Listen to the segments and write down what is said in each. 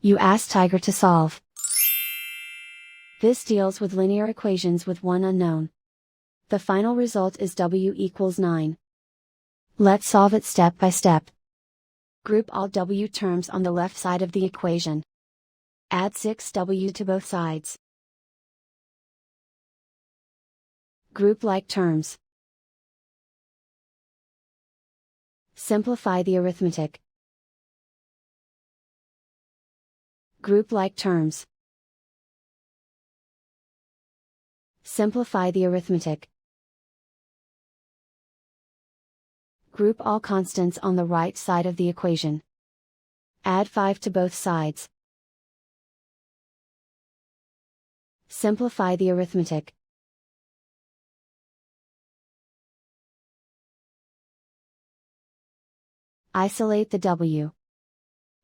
You ask Tiger to solve. This deals with linear equations with one unknown. The final result is w equals 9. Let's solve it step by step. Group all w terms on the left side of the equation. Add 6w to both sides. Group like terms. Simplify the arithmetic. Group like terms. Simplify the arithmetic. Group all constants on the right side of the equation. Add 5 to both sides. Simplify the arithmetic. Isolate the w.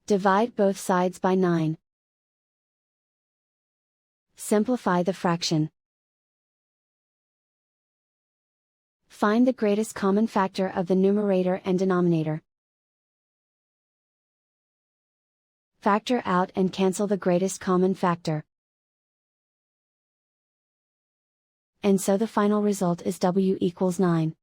Divide both sides by 9. Simplify the fraction. Find the greatest common factor of the numerator and denominator. Factor out and cancel the greatest common factor. And so the final result is w equals 9.